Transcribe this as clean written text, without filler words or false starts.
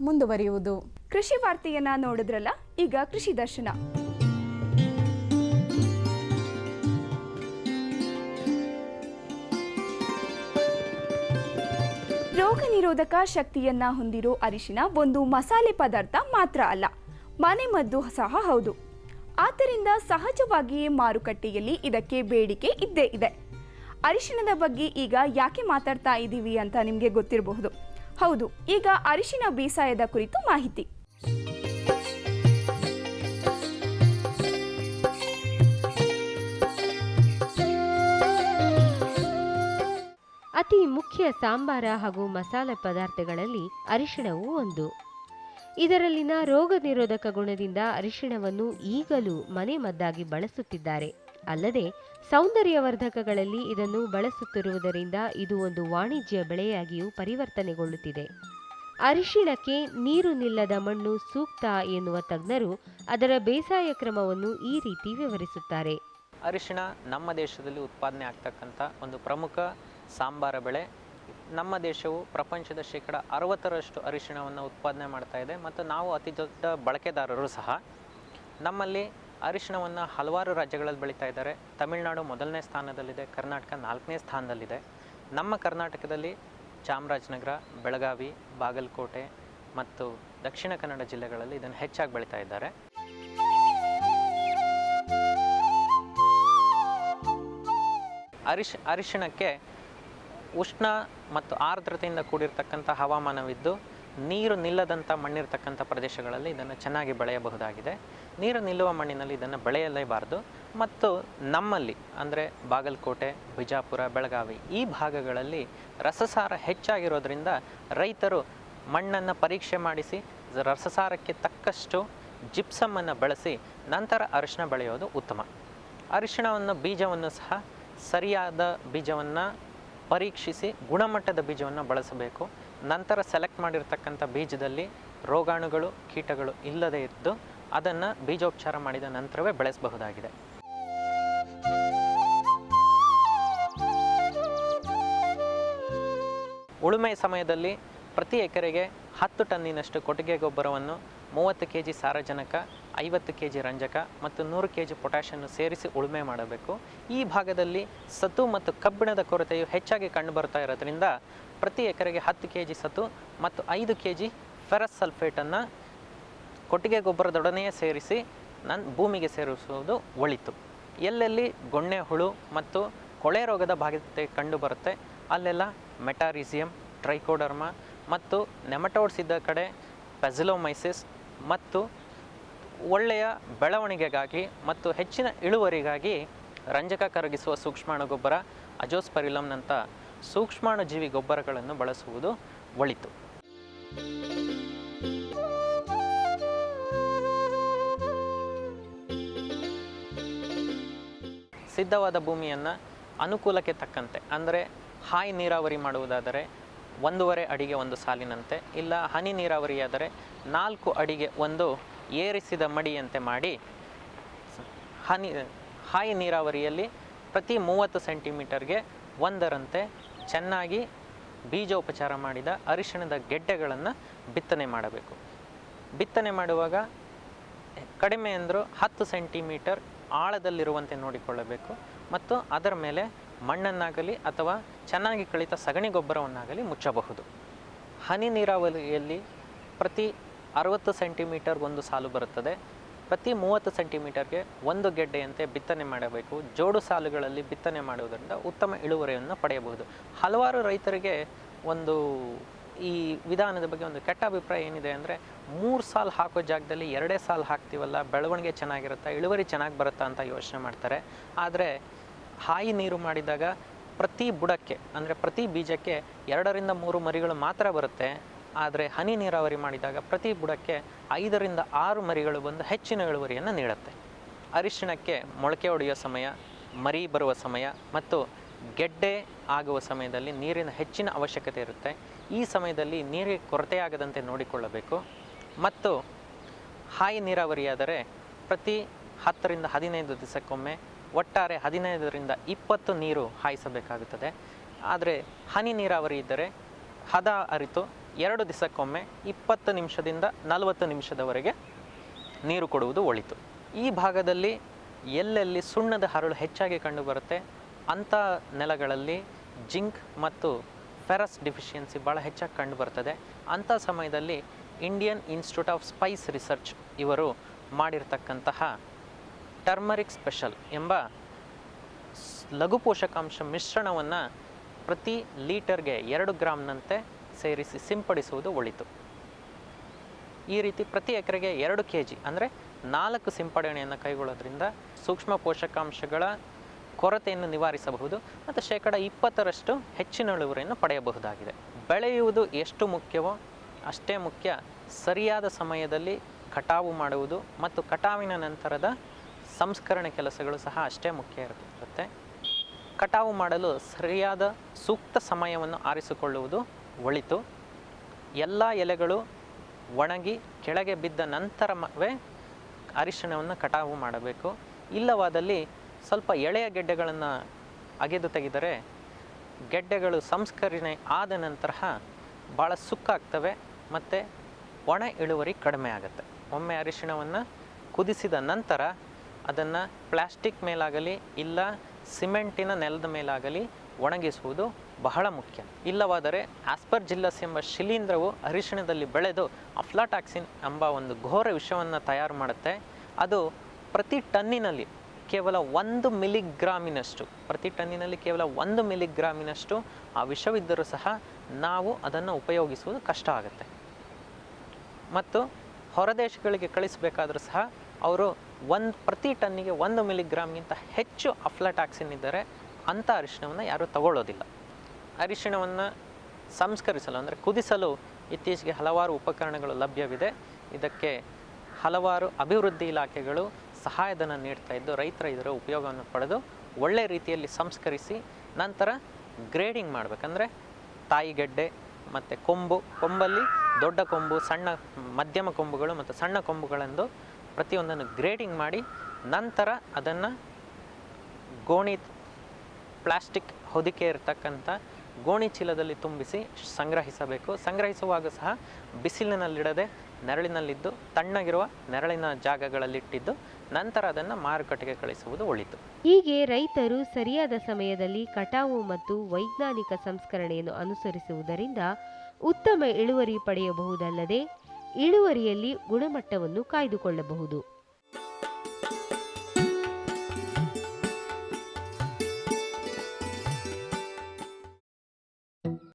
ಮುಂದುವರಿಯುವುದು. ಕೃಷಿ ವಾರ್ತೆಯನ್ನ ನೋಡಿದ್ರಲ್ಲ, ಈಗ ಕೃಷಿ ದರ್ಶನ. ರೋಗ ನಿರೋಧಕ ಶಕ್ತಿಯನ್ನ ಹೊಂದಿರೋ ಅರಿಶಿನ ಒಂದು ಮಸಾಲೆ ಪದಾರ್ಥ ಮಾತ್ರ ಅಲ್ಲ, ಮನೆಮದ್ದು ಸಹ ಹೌದು. ಆದ್ದರಿಂದ ಸಹಜವಾಗಿಯೇ ಮಾರುಕಟ್ಟೆಯಲ್ಲಿ ಇದಕ್ಕೆ ಬೇಡಿಕೆ ಇದ್ದೇ ಇದೆ. ಅರಿಶಿಣದ ಬಗ್ಗೆ ಈಗ ಯಾಕೆ ಮಾತಾಡ್ತಾ ಇದ್ದೀವಿ ಅಂತ ನಿಮಗೆ ಗೊತ್ತಿರಬಹುದು. ಹೌದು, ಈಗ ಅರಿಶಿಣ ಬೇಸಾಯದ ಕುರಿತು ಮಾಹಿತಿ. ಅತಿ ಮುಖ್ಯ ಸಾಂಬಾರ ಹಾಗೂ ಮಸಾಲೆ ಪದಾರ್ಥಗಳಲ್ಲಿ ಅರಿಶಿಣವೂ ಒಂದು. ಇದರಲ್ಲಿನ ರೋಗ ನಿರೋಧಕ ಗುಣದಿಂದ ಅರಿಶಿಣವನ್ನು ಈಗಲೂ ಮನೆಮದ್ದಾಗಿ ಬಳಸುತ್ತಿದ್ದಾರೆ. ಅಲ್ಲದೆ ಸೌಂದರ್ಯವರ್ಧಕಗಳಲ್ಲಿ ಇದನ್ನು ಬಳಸುತ್ತಿರುವುದರಿಂದ ಇದು ಒಂದು ವಾಣಿಜ್ಯ ಬೆಳೆಯಾಗಿಯೂ ಪರಿವರ್ತನೆಗೊಳ್ಳುತ್ತಿದೆ. ಅರಿಶಿಣಕ್ಕೆ ನೀರು ನಿಲ್ಲದ ಮಣ್ಣು ಸೂಕ್ತ ಎನ್ನುವ ತಜ್ಞರು ಅದರ ಬೇಸಾಯ ಕ್ರಮವನ್ನು ಈ ರೀತಿ ವಿವರಿಸುತ್ತಾರೆ. ಅರಿಶಿಣ ನಮ್ಮ ದೇಶದಲ್ಲಿ ಉತ್ಪಾದನೆ ಆಗ್ತಕ್ಕಂಥ ಒಂದು ಪ್ರಮುಖ ಸಾಂಬಾರ ಬೆಳೆ. ನಮ್ಮ ದೇಶವು ಪ್ರಪಂಚದ 60% ಅರಿಶಿಣವನ್ನು ಉತ್ಪಾದನೆ ಮಾಡ್ತಾ ಇದೆ ಮತ್ತು ನಾವು ಅತಿ ದೊಡ್ಡ ಬಳಕೆದಾರರು ಸಹ. ನಮ್ಮಲ್ಲಿ ಅರಿಶಿಣವನ್ನು ಹಲವಾರು ರಾಜ್ಯಗಳಲ್ಲಿ ಬೆಳೀತಾ ಇದ್ದಾರೆ. ತಮಿಳುನಾಡು ಮೊದಲನೇ ಸ್ಥಾನದಲ್ಲಿದೆ, ಕರ್ನಾಟಕ 4ನೇ ಸ್ಥಾನದಲ್ಲಿದೆ. ನಮ್ಮ ಕರ್ನಾಟಕದಲ್ಲಿ ಚಾಮರಾಜನಗರ, ಬೆಳಗಾವಿ, ಬಾಗಲಕೋಟೆ ಮತ್ತು ದಕ್ಷಿಣ ಕನ್ನಡ ಜಿಲ್ಲೆಗಳಲ್ಲಿ ಇದನ್ನು ಹೆಚ್ಚಾಗಿ ಬೆಳೀತಾ ಇದ್ದಾರೆ. ಅರಿಶಿಣಕ್ಕೆ ಉಷ್ಣ ಮತ್ತು ಆರ್ದ್ರತೆಯಿಂದ ಕೂಡಿರ್ತಕ್ಕಂಥ ಹವಾಮಾನವಿದ್ದು ನೀರು ನಿಲ್ಲದಂಥ ಮಣ್ಣಿರ್ತಕ್ಕಂಥ ಪ್ರದೇಶಗಳಲ್ಲಿ ಇದನ್ನು ಚೆನ್ನಾಗಿ ಬೆಳೆಯಬಹುದಾಗಿದೆ. ನೀರು ನಿಲ್ಲುವ ಮಣ್ಣಿನಲ್ಲಿ ಇದನ್ನು ಬೆಳೆಯಲೇಬಾರದು. ಮತ್ತು ನಮ್ಮಲ್ಲಿ ಅಂದರೆ ಬಾಗಲಕೋಟೆ, ಬಿಜಾಪುರ, ಬೆಳಗಾವಿ ಈ ಭಾಗಗಳಲ್ಲಿ ರಸಸಾರ ಹೆಚ್ಚಾಗಿರೋದ್ರಿಂದ ರೈತರು ಮಣ್ಣನ್ನು ಪರೀಕ್ಷೆ ಮಾಡಿಸಿ ರಸಸಾರಕ್ಕೆ ತಕ್ಕಷ್ಟು ಜಿಪ್ಸಮನ್ನು ಬಳಸಿ ನಂತರ ಅರಿಶಿಣ ಬೆಳೆಯೋದು ಉತ್ತಮ. ಅರಿಶಿಣವನ್ನು ಬೀಜವನ್ನು ಸಹ ಸರಿಯಾದ ಬೀಜವನ್ನು ಪರೀಕ್ಷಿಸಿ ಗುಣಮಟ್ಟದ ಬೀಜವನ್ನು ಬಳಸಬೇಕು. ನಂತರ ಸೆಲೆಕ್ಟ್ ಮಾಡಿರ್ತಕ್ಕಂಥ ಬೀಜದಲ್ಲಿ ರೋಗಾಣುಗಳು, ಕೀಟಗಳು ಇಲ್ಲದೇ ಇದ್ದು ಅದನ್ನು ಬೀಜೋಪಚಾರ ಮಾಡಿದ ನಂತರವೇ ಬೆಳೆಸಬಹುದಾಗಿದೆ. ಉಳುಮೆ ಸಮಯದಲ್ಲಿ ಪ್ರತಿ ಎಕರೆಗೆ 10 ಟನ್ನಿನಷ್ಟು ಕೊಟ್ಟಿಗೆ ಗೊಬ್ಬರವನ್ನು 30 kg ಸಾರಜನಕ, 50 kg ರಂಜಕ ಮತ್ತು 100 kg ಪೊಟ್ಯಾಷನ್ನು ಸೇರಿಸಿ ಉಳುಮೆ ಮಾಡಬೇಕು. ಈ ಭಾಗದಲ್ಲಿ ಸತು ಮತ್ತು ಕಬ್ಬಿಣದ ಕೊರತೆಯು ಹೆಚ್ಚಾಗಿ ಕಂಡುಬರ್ತಾ ಇರೋದ್ರಿಂದ ಪ್ರತಿ ಎಕರೆಗೆ 10 kg ಸತು ಮತ್ತು 5 kg ಫೆರಸ್ ಸಲ್ಫೇಟನ್ನು ಕೊಟ್ಟಿಗೆ ಗೊಬ್ಬರದೊಡನೆಯೇ ಸೇರಿಸಿ ಭೂಮಿಗೆ ಸೇರಿಸುವುದು ಒಳಿತು. ಎಲ್ಲೆಲ್ಲಿ ಗೊಣ್ಣೆ ಹುಳು ಮತ್ತು ಕೊಳೆ ರೋಗದ ಬಾಧ್ಯತೆ ಕಂಡುಬರುತ್ತೆ ಅಲ್ಲೆಲ್ಲ ಮೆಟಾರಿಸಿಯಂ, ಟ್ರೈಕೋಡರ್ಮ ಮತ್ತು ನೆಮಟೋಡ್ಸ್ ಇದ್ದ ಕಡೆ ಪೆಸಿಲೋಮೈಸಿಸ್ ಮತ್ತು ಒಳ್ಳೆಯ ಬೆಳವಣಿಗೆಗಾಗಿ ಮತ್ತು ಹೆಚ್ಚಿನ ಇಳುವರಿಗಾಗಿ ರಂಜಕ ಕರಗಿಸುವ ಸೂಕ್ಷ್ಮಾಣು ಗೊಬ್ಬರ, ಅಜೋಸ್ಪರಿಲಮ್ನಂಥ ಸೂಕ್ಷ್ಮಾಣು ಜೀವಿ ಗೊಬ್ಬರಗಳನ್ನು ಬಳಸುವುದು ಒಳಿತು. ಸಿದ್ಧವಾದ ಭೂಮಿಯನ್ನು ಅನುಕೂಲಕ್ಕೆ ತಕ್ಕಂತೆ ಅಂದರೆ ಹಾಯಿ ನೀರಾವರಿ ಮಾಡುವುದಾದರೆ 1.5 ಅಡಿಗೆ ಒಂದು ಸಾಲಿನಂತೆ, ಇಲ್ಲ ಹನಿ ನೀರಾವರಿಯಾದರೆ 4 ಅಡಿಗೆ ಒಂದು ಏರಿಸಿದ ಮಡಿಯಂತೆ ಮಾಡಿ, ಹಾಯಿ ನೀರಾವರಿಯಲ್ಲಿ ಪ್ರತಿ 30 ಸೆಂಟಿಮೀಟರ್ಗೆ ಒಂದರಂತೆ ಚೆನ್ನಾಗಿ ಬೀಜೋಪಚಾರ ಮಾಡಿದ ಅರಿಶಿಣದ ಗೆಡ್ಡೆಗಳನ್ನು ಬಿತ್ತನೆ ಮಾಡಬೇಕು. ಬಿತ್ತನೆ ಮಾಡುವಾಗ ಕಡಿಮೆ ಅಂದರೂ 10 ಸೆಂಟಿಮೀಟರ್ ಆಳದಲ್ಲಿರುವಂತೆ ನೋಡಿಕೊಳ್ಳಬೇಕು ಮತ್ತು ಅದರ ಮೇಲೆ ಮಣ್ಣನ್ನಾಗಲಿ ಅಥವಾ ಚೆನ್ನಾಗಿ ಕಳಿತ ಸಗಣಿ ಗೊಬ್ಬರವನ್ನಾಗಲಿ ಮುಚ್ಚಬಹುದು. ಹನಿ ನೀರಾವರಿಯಲ್ಲಿ ಪ್ರತಿ 60 ಸೆಂಟಿಮೀಟರ್ ಒಂದು ಸಾಲು ಬರುತ್ತದೆ. ಪ್ರತಿ 30 ಸೆಂಟಿಮೀಟರ್ಗೆ ಒಂದು ಗೆಡ್ಡೆಯಂತೆ ಬಿತ್ತನೆ ಮಾಡಬೇಕು. ಜೋಡು ಸಾಲುಗಳಲ್ಲಿ ಬಿತ್ತನೆ ಮಾಡುವುದರಿಂದ ಉತ್ತಮ ಇಳುವರಿಯನ್ನು ಪಡೆಯಬಹುದು. ಹಲವಾರು ರೈತರಿಗೆ ಈ ವಿಧಾನದ ಬಗ್ಗೆ ಒಂದು ಕೆಟ್ಟ ಅಭಿಪ್ರಾಯ ಏನಿದೆ ಅಂದರೆ 3 ಸಾಲು ಹಾಕೋ ಜಾಗದಲ್ಲಿ 2 ಸಾಲು ಹಾಕ್ತೀವಲ್ಲ, ಬೆಳವಣಿಗೆ ಚೆನ್ನಾಗಿರುತ್ತಾ, ಇಳುವರಿ ಚೆನ್ನಾಗಿ ಬರುತ್ತಾ ಅಂತ ಯೋಚನೆ ಮಾಡ್ತಾರೆ. ಆದರೆ ಹಾಯಿ ನೀರು ಮಾಡಿದಾಗ ಪ್ರತಿ ಬುಡಕ್ಕೆ ಅಂದರೆ ಪ್ರತಿ ಬೀಜಕ್ಕೆ 2 ರಿಂದ 3 ಮರಿಗಳು ಮಾತ್ರ ಬರುತ್ತೆ. ಆದರೆ ಹನಿ ನೀರಾವರಿ ಮಾಡಿದಾಗ ಪ್ರತಿ ಬುಡಕ್ಕೆ 5 ರಿಂದ 6 ಮರಿಗಳು ಬಂದು ಹೆಚ್ಚಿನ ಇಳುವರಿಯನ್ನು ನೀಡುತ್ತೆ. ಅರಿಶಿಣಕ್ಕೆ ಮೊಳಕೆ ಹೊಡೆಯುವ ಸಮಯ, ಮರಿ ಬರುವ ಸಮಯ ಮತ್ತು ಗೆಡ್ಡೆ ಆಗುವ ಸಮಯದಲ್ಲಿ ನೀರಿನ ಹೆಚ್ಚಿನ ಅವಶ್ಯಕತೆ ಇರುತ್ತೆ. ಈ ಸಮಯದಲ್ಲಿ ನೀರಿಗೆ ಕೊರತೆಯಾಗದಂತೆ ನೋಡಿಕೊಳ್ಳಬೇಕು. ಮತ್ತು ಹಾಯಿ ನೀರಾವರಿಯಾದರೆ ಪ್ರತಿ 10 ರಿಂದ 15 ದಿವಸಕ್ಕೊಮ್ಮೆ ಒಟ್ಟಾರೆ 15 ರಿಂದ 20 ನೀರು ಹಾಯಿಸಬೇಕಾಗುತ್ತದೆ. ಆದರೆ ಹನಿ ನೀರಾವರಿ ಇದ್ದರೆ ಹದ ಅರಿತು 2 ದಿವಸಕ್ಕೊಮ್ಮೆ 20 ನಿಮಿಷದಿಂದ 40 ನಿಮಿಷದವರೆಗೆ ನೀರು ಕೊಡುವುದು ಒಳಿತು. ಈ ಭಾಗದಲ್ಲಿ ಎಲ್ಲೆಲ್ಲಿ ಸುಣ್ಣದ ಹರಳು ಹೆಚ್ಚಾಗಿ ಕಂಡುಬರುತ್ತೆ ಅಂಥ ನೆಲಗಳಲ್ಲಿ ಜಿಂಕ್ ಮತ್ತು ಫೆರಸ್ ಡಿಫಿಷಿಯನ್ಸಿ ಭಾಳ ಹೆಚ್ಚಾಗಿ ಕಂಡುಬರ್ತದೆ. ಅಂಥ ಸಮಯದಲ್ಲಿ Indian institute of Spice research ಇವರು ಮಾಡಿರ್ತಕ್ಕಂತಹ ಟರ್ಮರಿಕ್ ಸ್ಪೆಷಲ್ ಎಂಬ ಲಘು ಪೋಷಕಾಂಶ ಮಿಶ್ರಣವನ್ನು ಪ್ರತಿ ಲೀಟರ್ಗೆ 2 ಗ್ರಾಮ್ನಂತೆ ಸೇರಿಸಿ ಸಿಂಪಡಿಸುವುದು ಒಳಿತು. ಈ ರೀತಿ ಪ್ರತಿ ಎಕರೆಗೆ 2 kg ಅಂದರೆ 4 ಸಿಂಪಡಣೆಯನ್ನು ಕೈಗೊಳ್ಳೋದ್ರಿಂದ ಸೂಕ್ಷ್ಮ ಪೋಷಕಾಂಶಗಳ ಕೊರತೆಯನ್ನು ನಿವಾರಿಸಬಹುದು ಮತ್ತು 20% ಹೆಚ್ಚಿನ ಇಳುವರಿಯನ್ನು ಪಡೆಯಬಹುದಾಗಿದೆ. ಬೆಳೆಯುವುದು ಎಷ್ಟು ಮುಖ್ಯವೋ ಅಷ್ಟೇ ಮುಖ್ಯ ಸರಿಯಾದ ಸಮಯದಲ್ಲಿ ಕಟಾವು ಮಾಡುವುದು ಮತ್ತು ಕಟಾವಿನ ನಂತರದ ಸಂಸ್ಕರಣೆ ಕೆಲಸಗಳು ಸಹ ಅಷ್ಟೇ ಮುಖ್ಯ ಇರುತ್ತೆ. ಕಟಾವು ಮಾಡಲು ಸರಿಯಾದ ಸೂಕ್ತ ಸಮಯವನ್ನು ಆರಿಸಿಕೊಳ್ಳುವುದು ಒಳಿತು. ಎಲ್ಲ ಎಲೆಗಳು ಒಣಗಿ ಕೆಳಗೆ ಬಿದ್ದ ನಂತರವೇ ಅರಿಶಿಣವನ್ನು ಕಟಾವು ಮಾಡಬೇಕು. ಇಲ್ಲವಾದಲ್ಲಿ ಸ್ವಲ್ಪ ಎಳೆಯ ಗೆಡ್ಡೆಗಳನ್ನು ಅಗೆದು ತೆಗೆದರೆ ಗೆಡ್ಡೆಗಳು ಸಂಸ್ಕರಣೆ ಆದ ನಂತರ ಭಾಳ ಸುಕ್ಕಾಗ್ತವೆ ಮತ್ತು ಒಣ ಇಳುವರಿ ಕಡಿಮೆ ಆಗುತ್ತೆ. ಒಮ್ಮೆ ಅರಿಶಿಣವನ್ನು ಕುದಿಸಿದ ನಂತರ ಅದನ್ನು ಪ್ಲಾಸ್ಟಿಕ್ ಮೇಲಾಗಲಿ ಇಲ್ಲ ಸಿಮೆಂಟಿನ ನೆಲದ ಮೇಲಾಗಲಿ ಒಣಗಿಸುವುದು ಬಹಳ ಮುಖ್ಯ. ಇಲ್ಲವಾದರೆ ಆಸ್ಪರ್ಜಿಲ್ಲಸ್ ಎಂಬ ಶಿಲೀಂಧ್ರವು ಅರಿಶಿಣದಲ್ಲಿ ಬೆಳೆದು ಅಫ್ಲಾಟಾಕ್ಸಿನ್ ಎಂಬ ಒಂದು ಘೋರ ವಿಷವನ್ನು ತಯಾರು ಮಾಡುತ್ತೆ. ಅದು ಪ್ರತಿ ಟನ್ನಿನಲ್ಲಿ ಕೇವಲ 1 ಮಿಲಿಗ್ರಾಮಿನಷ್ಟು ಕೇವಲ 1 ಮಿಲಿಗ್ರಾಮಿನಷ್ಟು ಆ ವಿಷವಿದ್ದರೂ ಸಹ ನಾವು ಅದನ್ನು ಉಪಯೋಗಿಸುವುದು ಕಷ್ಟ ಆಗುತ್ತೆ. ಮತ್ತು ಹೊರದೇಶಗಳಿಗೆ ಕಳಿಸಬೇಕಾದ್ರೂ ಸಹ ಅವರು ಪ್ರತಿ ಟನ್ನಿಗೆ 1 ಮಿಲಿಗ್ರಾಮ್ಗಿಂತ ಹೆಚ್ಚು ಅಫ್ಲಾಟಾಕ್ಸಿನ್ ಇದ್ದರೆ ಅಂಥ ಅರಿಶಿಣವನ್ನು ಯಾರೂ ತಗೊಳ್ಳೋದಿಲ್ಲ. ಅರಿಶಿಣವನ್ನು ಸಂಸ್ಕರಿಸಲು ಅಂದರೆ ಕುದಿಸಲು ಇತ್ತೀಚೆಗೆ ಹಲವಾರು ಉಪಕರಣಗಳು ಲಭ್ಯವಿದೆ. ಇದಕ್ಕೆ ಹಲವಾರು ಅಭಿವೃದ್ಧಿ ಇಲಾಖೆಗಳು ಸಹಾಯಧನ ನೀಡ್ತಾ ಇದ್ದು ರೈತರ ಇದರ ಉಪಯೋಗವನ್ನು ಪಡೆದು ಒಳ್ಳೆ ರೀತಿಯಲ್ಲಿ ಸಂಸ್ಕರಿಸಿ ನಂತರ ಗ್ರೇಡಿಂಗ್ ಮಾಡಬೇಕಂದ್ರೆ ತಾಯಿಗೆಡ್ಡೆ ಮತ್ತು ಕೊಂಬಲ್ಲಿ ದೊಡ್ಡ ಕೊಂಬು, ಸಣ್ಣ ಮಧ್ಯಮ ಕೊಂಬುಗಳು ಮತ್ತು ಸಣ್ಣ ಕೊಂಬುಗಳೆಂದು ಪ್ರತಿಯೊಂದನ್ನು ಗ್ರೇಡಿಂಗ್ ಮಾಡಿ ನಂತರ ಅದನ್ನು ಪ್ಲಾಸ್ಟಿಕ್ ಹೊದಿಕೆ ಇರತಕ್ಕಂಥ ಗೋಣಿ ಚೀಲದಲ್ಲಿ ತುಂಬಿಸಿ ಸಂಗ್ರಹಿಸಬೇಕು. ಸಂಗ್ರಹಿಸುವಾಗ ಸಹ ಬಿಸಿಲಿನಲ್ಲಿಡದೆ ನೆರಳಿನಲ್ಲಿದ್ದು ತಣ್ಣಗಿರುವ ನೆರಳಿನ ಜಾಗಗಳಲ್ಲಿಟ್ಟಿದ್ದು ನಂತರ ಅದನ್ನು ಮಾರುಕಟ್ಟೆಗೆ ಕಳಿಸುವುದು ಒಳಿತು. ಹೀಗೆ ರೈತರು ಸರಿಯಾದ ಸಮಯದಲ್ಲಿ ಕಟಾವು ಮತ್ತು ವೈಜ್ಞಾನಿಕ ಸಂಸ್ಕರಣೆಯನ್ನು ಅನುಸರಿಸುವುದರಿಂದ ಉತ್ತಮ ಇಳುವರಿ ಪಡೆಯಬಹುದಲ್ಲದೆ ಇಳುವರಿಯಲ್ಲಿ ಗುಣಮಟ್ಟವನ್ನು ಕಾಯ್ದುಕೊಳ್ಳಬಹುದು.